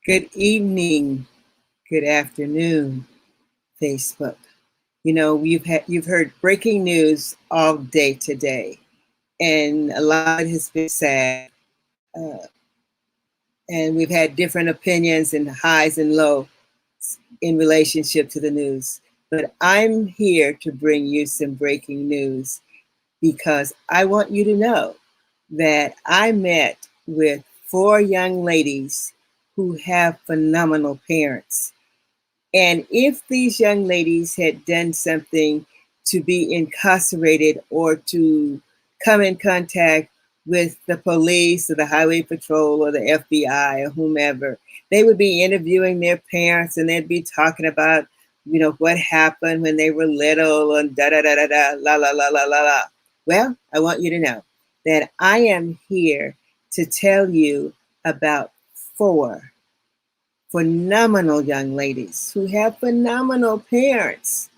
Good evening, good afternoon, Facebook. You've heard breaking news all day today, and a lot of it has been sad. Uh, and we've had different opinions and highs and lows in relationship to the news. But I'm here to bring you some breaking news because I want you to know that I met with four young ladies who have phenomenal parents. And if these young ladies had done something to be incarcerated or to come in contact with the police or the highway patrol or the FBI or whomever, they would be interviewing their parents and they'd be talking about, what happened when they were little and da da da da da, la la la la la la. Well, I want you to know that I am here to tell you about four phenomenal young ladies who have phenomenal parents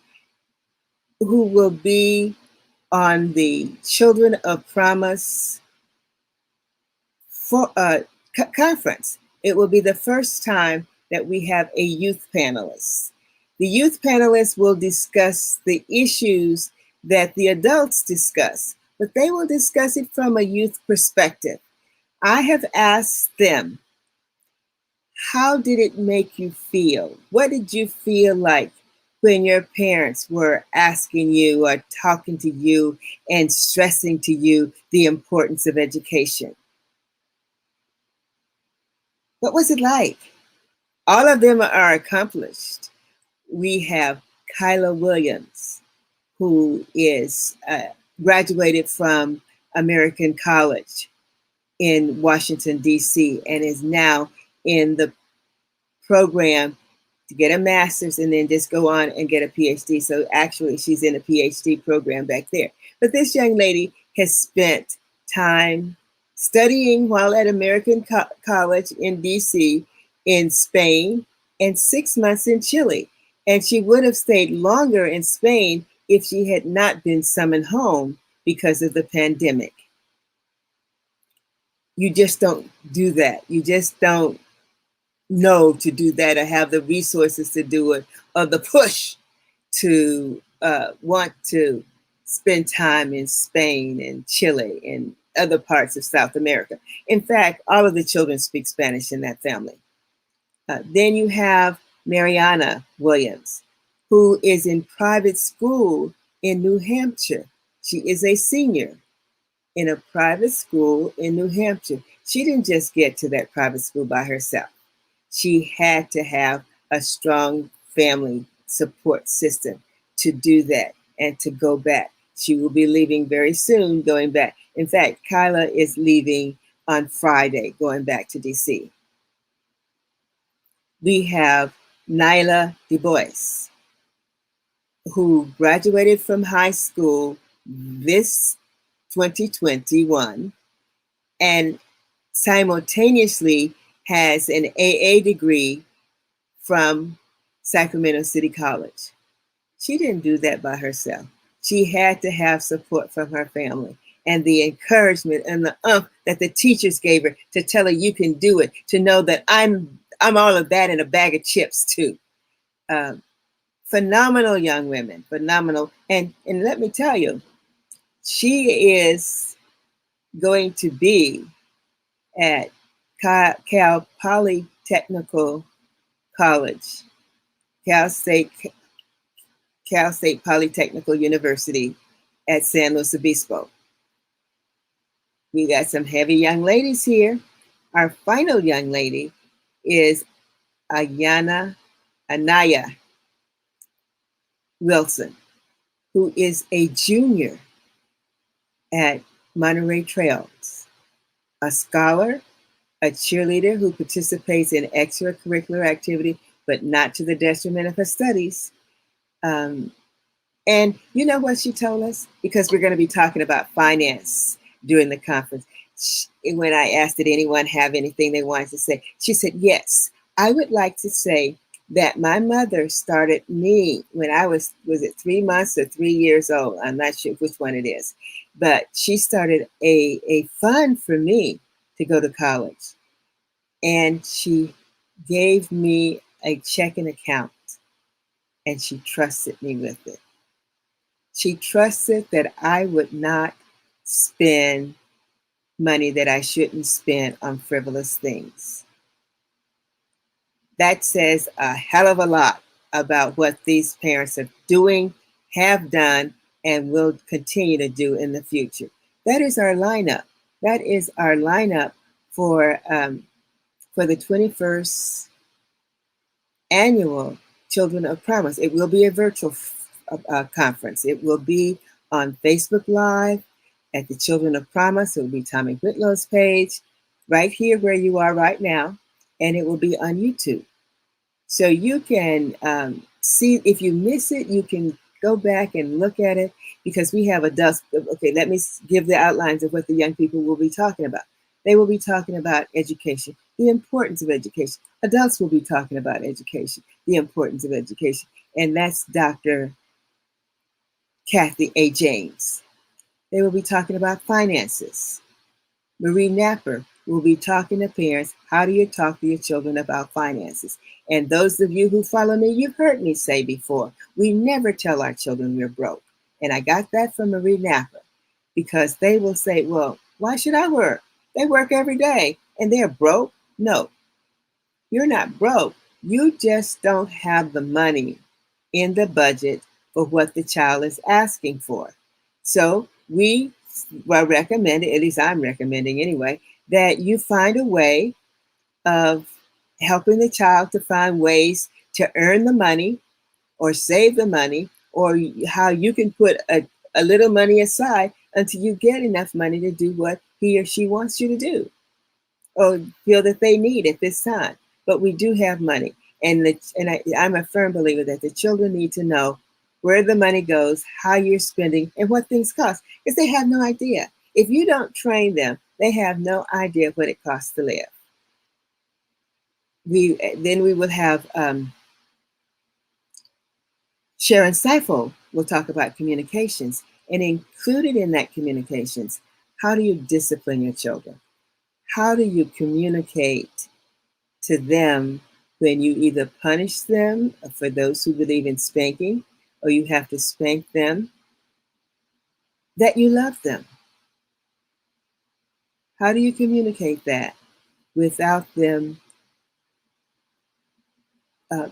who will be on the Children of Promise for, conference. It will be the first time that we have a youth panelist. The youth panelists will discuss the issues that the adults discuss, but they will discuss it from a youth perspective. I have asked them, how did it make you feel? What did you feel like when your parents were asking you or talking to you and stressing to you the importance of education? What was it like? All of them are accomplished. We have Kyla Williams, who is graduated from American College in Washington, D.C., and is now in the program to get a master's and then just go on and get a PhD. So actually, she's in a PhD program back there. But this young lady has spent time studying while at American College in DC, in Spain, and 6 months in Chile. And she would have stayed longer in Spain if she had not been summoned home because of the pandemic. You just don't do that. You just don't know to do that or have the resources to do it or the push to want to spend time in Spain and Chile and other parts of South America. In fact, all of the children speak Spanish in that family. Then you have Mariana Williams, who is in private school in New Hampshire. She is a senior in a private school in New Hampshire. She didn't just get to that private school by herself. She had to have a strong family support system to do that and to go back. She will be leaving very soon, going back. In fact, Kyla is leaving on Friday, going back to DC. We have Nyla Du Bois, who graduated from high school this 2021 and simultaneously has an AA degree from Sacramento City College. She didn't do that by herself. She had to have support from her family and the encouragement and the that the teachers gave her to tell her you can do it, to know that I'm all of that in a bag of chips too. Phenomenal young women, phenomenal. And let me tell you, she is going to be at Cal Polytechnical College, Cal State Polytechnical University at San Luis Obispo. We got some heavy young ladies here. Our final young lady is Anaya Wilson, who is a junior at Monterey Trails, a scholar, a cheerleader who participates in extracurricular activity, but not to the detriment of her studies. And you know what she told us? Because we're going to be talking about finance during the conference. When I asked, did anyone have anything they wanted to say? She said, yes, I would like to say that my mother started me when I was it 3 months or 3 years old? I'm not sure which one it is. But she started a fund for me to go to college. And she gave me a checking account, and she trusted me with it. She trusted that I would not spend money that I shouldn't spend on frivolous things. That says a hell of a lot about what these parents are doing, have done, and will continue to do in the future. That is our lineup. That is our lineup for the 21st annual Children of Promise. It will be a virtual conference. It will be on Facebook Live at the Children of Promise. It will be Tommy Whitlow's page, right here where you are right now, and it will be on YouTube. So you can see, if you miss it, you can go back and look at it, because we have adults. Okay, let me give the outlines of what the young people will be talking about. They will be talking about education, the importance of education. Adults will be talking about education, the importance of education. And that's Dr. Kathy A. James. They will be talking about finances. Marie Napper will be talking to parents. How do you talk to your children about finances? And those of you who follow me, you've heard me say before, we never tell our children we're broke. And I got that from Marie Napper, because they will say, well, why should I work? They work every day and they're broke. No, you're not broke. You just don't have the money in the budget for what the child is asking for. So we recommend, at least I'm recommending anyway, that you find a way of helping the child to find ways to earn the money or save the money, or how you can put a little money aside until you get enough money to do what he or she wants you to do or feel that they need at this time. But we do have money. I'm a firm believer that the children need to know where the money goes, how you're spending, and what things cost, because they have no idea. If you don't train them, they have no idea what it costs to live. Then we will have Sharon Seifel will talk about communications, and included in that communications, how do you discipline your children? How do you communicate to them when you either punish them, for those who believe in spanking, or you have to spank them, that you love them? How do you communicate that without them uh,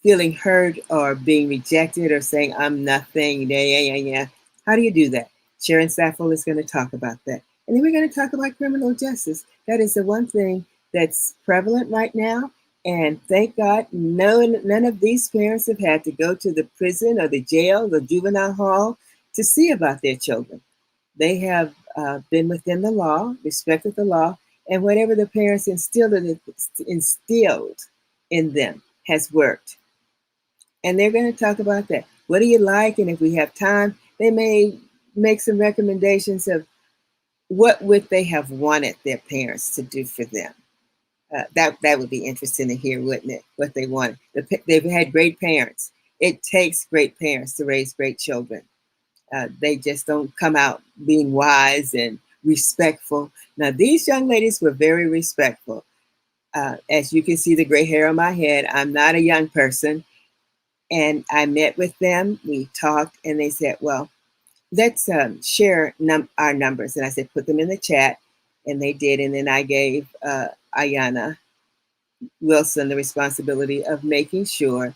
feeling hurt or being rejected or saying, I'm nothing, yeah. How do you do that? Sharon Saffel is going to talk about that. And then we're going to talk about criminal justice. That is the one thing that's prevalent right now. And thank God, none of these parents have had to go to the prison or the jail, the juvenile hall, to see about their children. They have been within the law, respected the law, and whatever the parents instilled in them has worked. And they're going to talk about that. What do you like? And if we have time, they may make some recommendations of what would they have wanted their parents to do for them. That would be interesting to hear, wouldn't it? What they wanted. They've had great parents. It takes great parents to raise great children. They just don't come out being wise and respectful. Now, these young ladies were very respectful. As you can see, the gray hair on my head, I'm not a young person. And I met with them, we talked, and they said, well, let's share our numbers. And I said, put them in the chat. And they did. And then I gave Ayana Wilson the responsibility of making sure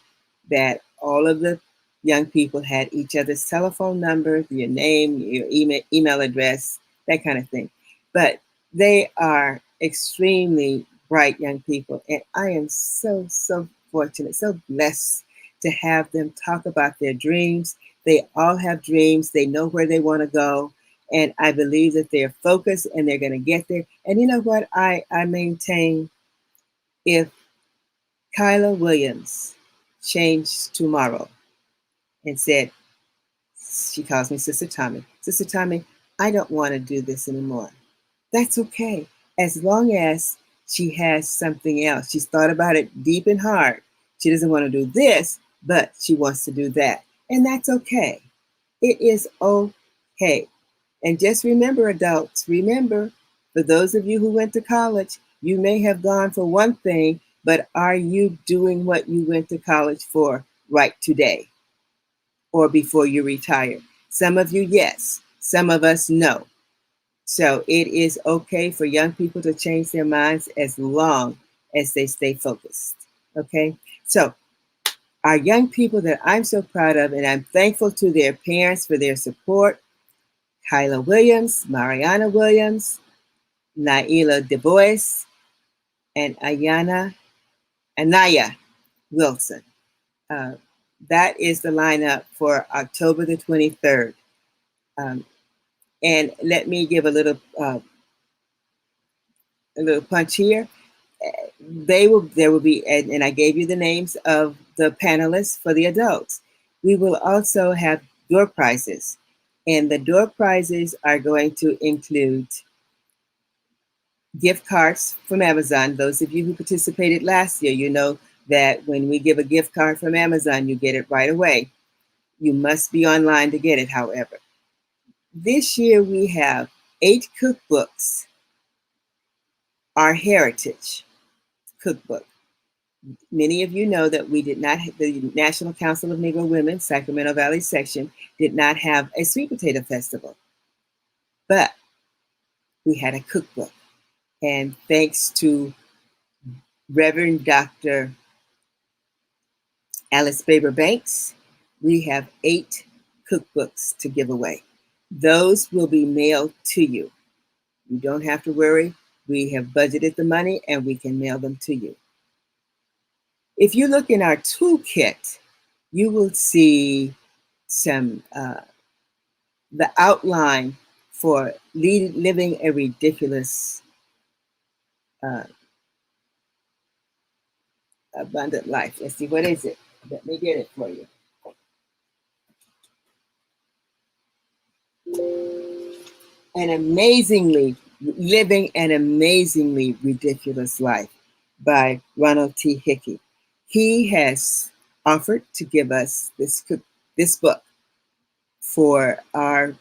that all of the young people had each other's telephone number, your name, your email address, that kind of thing. But they are extremely bright young people. And I am so, so fortunate, so blessed to have them talk about their dreams. They all have dreams. They know where they want to go. And I believe that they're focused and they're going to get there. And you know what? I maintain, if Kyla Williams changed tomorrow and said, she calls me Sister Tommy, Sister Tommy, I don't want to do this anymore. That's okay. As long as she has something else. She's thought about it deep and hard. She doesn't want to do this, but she wants to do that. And that's okay. It is okay. And just remember, adults, remember, for those of you who went to college, you may have gone for one thing, but are you doing what you went to college for right today or before you retire? Some of you, yes. Some of us, no. So it is okay for young people to change their minds as long as they stay focused. Okay? So our young people that I'm so proud of, and I'm thankful to their parents for their support: Kyla Williams, Mariana Williams, Naila DuBois, and Anaya Wilson. Uh, that is the lineup for October the 23rd. Um, and let me give a little punch here. There will be, and I gave you the names of the panelists for the adults. We will also have door prizes, and the door prizes are going to include gift cards from Amazon. Those of you who participated last year, you know that when we give a gift card from Amazon, you get it right away. You must be online to get it, however. This year we have 8 cookbooks, our heritage cookbook. Many of you know that we did not, the National Council of Negro Women, Sacramento Valley section, did not have a sweet potato festival, but we had a cookbook. And thanks to Reverend Dr. Alice Baber Banks, we have 8 cookbooks to give away. Those will be mailed to you. You don't have to worry. We have budgeted the money and we can mail them to you. If you look in our toolkit, you will see some the outline for living a ridiculous, uh, abundant life. Let's see, what is it? Let me get it for you. Living an amazingly ridiculous life by Ronald T. Hickey. He has offered to give us this book for our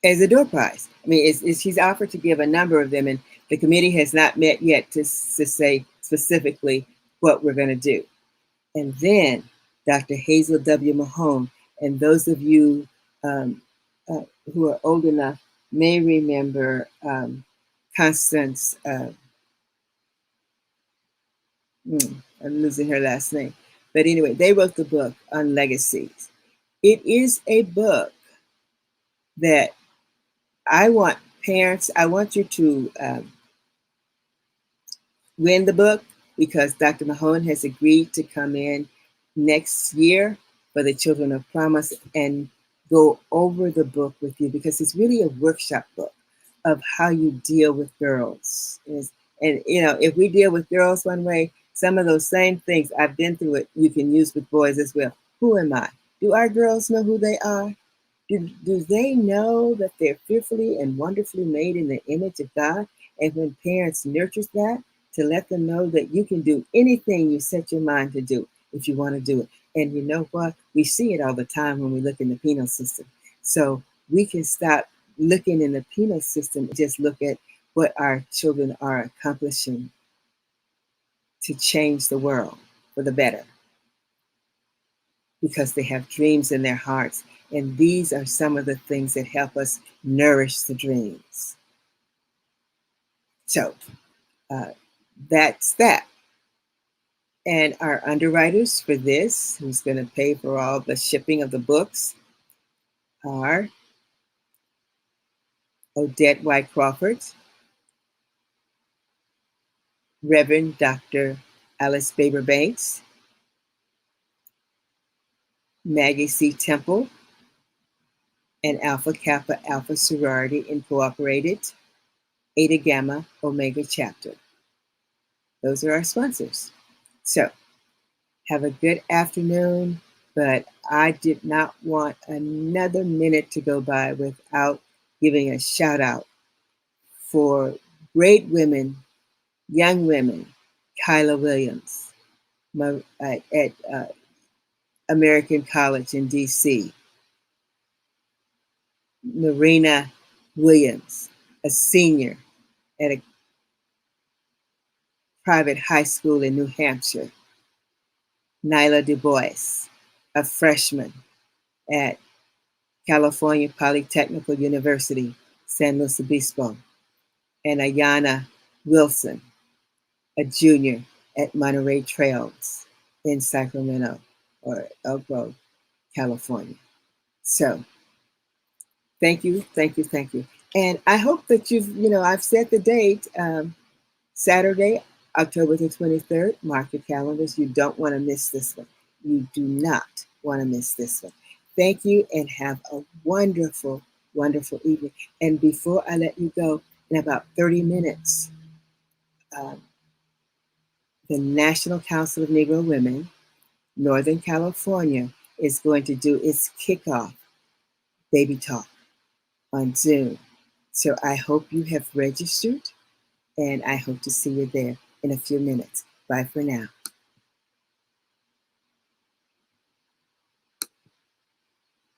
as a door prize. I mean, she's offered to give a number of them, and the committee has not met yet to say specifically what we're going to do. And then Dr. Hazel W. Mahone, and those of you who are old enough may remember Constance, I'm losing her last name. But anyway, they wrote the book on legacies. It is a book that I want you to win the book, because Dr. Mahone has agreed to come in next year for the Children of Promise and go over the book with you, because it's really a workshop book of how you deal with girls. And you know, if we deal with girls one way, some of those same things, I've been through it, you can use with boys as well. Who am I? Do our girls know who they are? Do they know that they're fearfully and wonderfully made in the image of God? And when parents nurture that, to let them know that you can do anything you set your mind to do if you want to do it. And you know what? We see it all the time when we look in the penal system. So we can stop looking in the penal system and just look at what our children are accomplishing to change the world for the better, because they have dreams in their hearts. And these are some of the things that help us nourish the dreams. So that's that. And our underwriters for this, who's going to pay for all the shipping of the books, are Odette White Crawford, Reverend Dr. Alice Baber Banks, Maggie C. Temple, and Alpha Kappa Alpha Sorority Incorporated, Eta Gamma Omega Chapter. Those are our sponsors. So have a good afternoon, but I did not want another minute to go by without giving a shout out for great women, young women: Kyla Williams at American College in DC, Marina, Williams, a senior at private high school in New Hampshire. Nyla Du Bois, a freshman at California Polytechnical University, San Luis Obispo, and Ayana Wilson, a junior at Monterey Trails in Sacramento or Elk Grove, California. So thank you, thank you, thank you. And I hope that I've set the date, Saturday, October the 23rd. Mark your calendars. You don't want to miss this one. You do not want to miss this one. Thank you and have a wonderful, wonderful evening. And before I let you go, in about 30 minutes, um, the National Council of Negro Women, Northern California, is going to do its kickoff baby talk on Zoom. So I hope you have registered, and I hope to see you there in a few minutes. Bye for now.